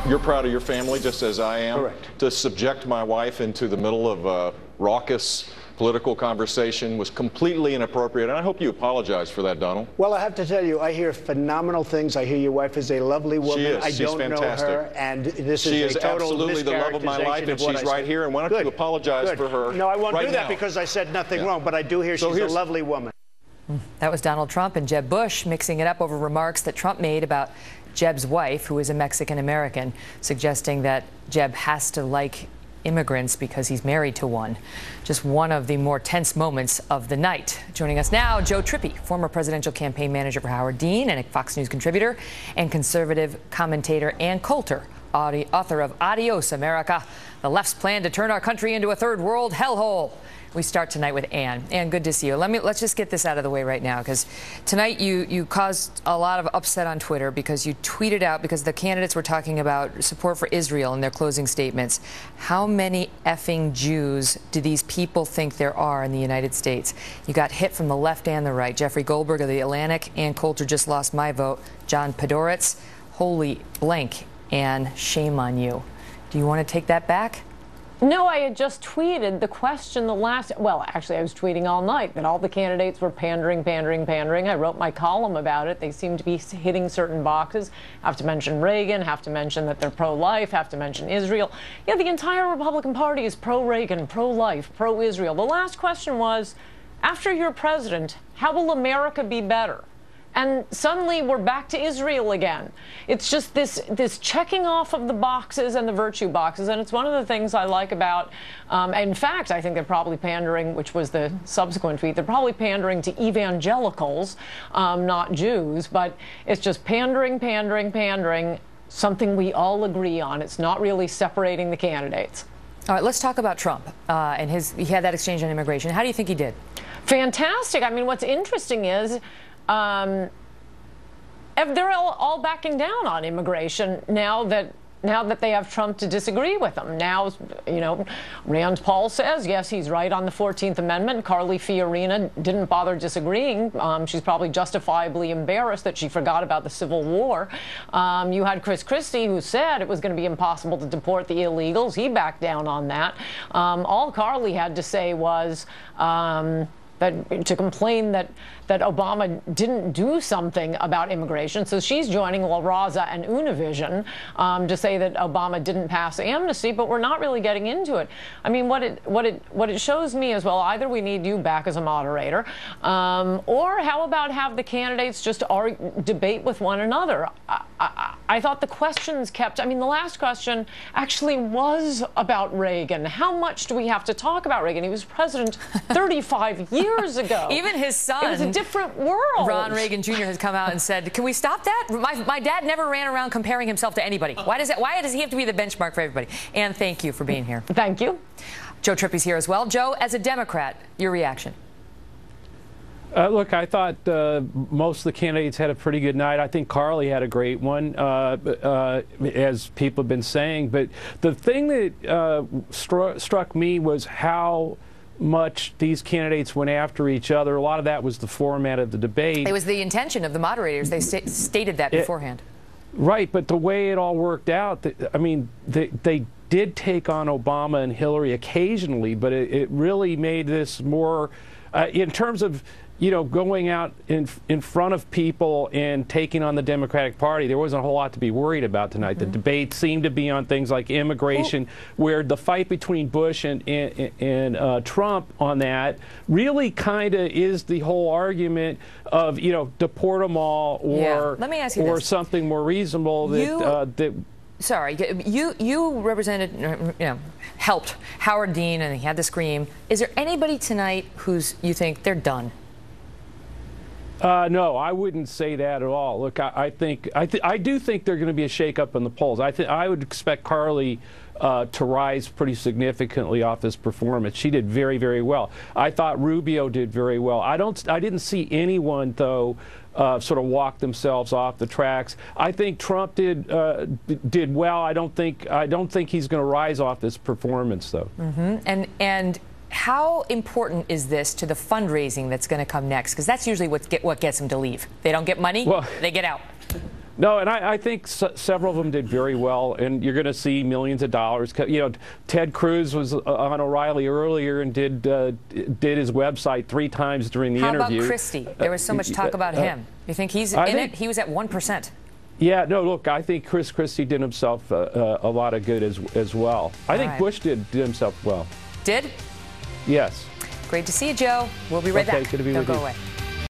You're proud of your family, just as I am. Correct. To subject my wife into the middle of a raucous political conversation was completely inappropriate, and I hope you apologize for that, Donald. Well, I have to tell you, I hear phenomenal things. I hear your wife is a lovely woman. She is. I She's don't fantastic. know her, and this She is is a total absolutely the love of my life, and she's right here. And why don't you apologize for her? No, I won't right do that now. because I said nothing wrong, but I do hear she's a lovely woman. That was Donald Trump and Jeb Bush mixing it up over remarks that Trump made about Jeb's wife, who is a Mexican-American, suggesting that Jeb has to like immigrants because he's married to one. Just one of the more tense moments of the night. Joining us now, Joe Trippi, former presidential campaign manager for Howard Dean and a Fox News contributor, and conservative commentator Ann Coulter, author of Adios, America, the left's plan to turn our country into a third world hellhole. We start tonight with Ann. Ann, good to see you. Let's just get this out of the way right now, because tonight you caused a lot of upset on Twitter because you tweeted out, because the candidates were talking about support for Israel in their closing statements. How many effing Jews do these people think there are in the United States? You got hit from the left and the right. Jeffrey Goldberg of The Atlantic. Ann Coulter just lost my vote. John Podhoretz. Holy blank. Ann, shame on you. Do you want to take that back? No, I had just tweeted the question well, actually, I was tweeting all night that all the candidates were pandering. I wrote my column about it. They seem to be hitting certain boxes. Have to mention Reagan, have to mention that they're pro-life, have to mention Israel. Yeah, the entire Republican Party is pro-Reagan, pro-life, pro-Israel. The last question was, after you're president, how will America be better? And suddenly we're back to Israel again. It's just this checking off of the boxes and the virtue boxes, and it's one of the things I like about, in fact, I think they're probably pandering, which was the subsequent tweet, they're probably pandering to evangelicals, not Jews, but it's just pandering, something we all agree on. It's not really separating the candidates. All right, let's talk about Trump and he had that exchange on immigration. How do you think he did? Fantastic. I mean, what's interesting is, they're all backing down on immigration now that they have Trump to disagree with them. Now, you know, Rand Paul says, yes, he's right on the 14th Amendment. Carly Fiorina didn't bother disagreeing. She's probably justifiably embarrassed that she forgot about the Civil War. You had Chris Christie, who said it was going to be impossible to deport the illegals. He backed down on that. All Carly had to say was to complain that Obama didn't do something about immigration. So she's joining La Raza and Univision to say that Obama didn't pass amnesty, but we're not really getting into it. I mean, what it shows me is, well, either we need you back as a moderator, or how about have the candidates just debate with one another? I thought the questions I mean, the last question actually was about Reagan. How much do we have to talk about Reagan? He was president 35 years ago. Even his son. It was a different world. Ron Reagan Jr. has come out and said, can we stop that? My dad never ran around comparing himself to anybody. Why does he have to be the benchmark for everybody? And thank you for being here. Thank you. Joe Trippi's here as well. Joe, as a Democrat, your reaction? Look, I thought most of the candidates had a pretty good night. I think Carly had a great one, as people have been saying. But the thing that struck me was how much these candidates went after each other. A lot of that was the format of the debate. It was the intention of the moderators. They stated that beforehand. Right, but the way it all worked out, I mean, they did take on Obama and Hillary occasionally, but it really made this more, in terms of, you know, going out in front of people and taking on the Democratic Party, there wasn't a whole lot to be worried about tonight. The debate seemed to be on things like immigration, where the fight between Bush and Trump on that really kind of is the whole argument of, you know, deport them all, or Let me ask you or this. something more reasonable that Sorry, you represented, you know, helped Howard Dean, and he had to scream. Is there anybody tonight you think they're done? No, I wouldn't say that at all. Look, I do think there's going to be a shakeup in the polls. I would expect Carly to rise pretty significantly off this performance. She did very, very well. I thought Rubio did very well. I didn't see anyone, though, sort of walk themselves off the tracks. I think Trump did well. I don't think he's going to rise off this performance, though. And how important is this to the fundraising that's going to come next? Because that's usually what gets them to leave. They don't get money, they get out. No, and I think several of them did very well, and you're going to see millions of dollars. You know, Ted Cruz was on O'Reilly earlier and did his website 3 times during the interview. How about Christie? There was so much talk about him. You think he's in it? He was at 1%. Yeah, no, look, I think Chris Christie did himself a lot of good as well. I think Bush did himself well. Did? Yes. Great to see you, Joe. We'll be right back. Good to be Don't with go you. away.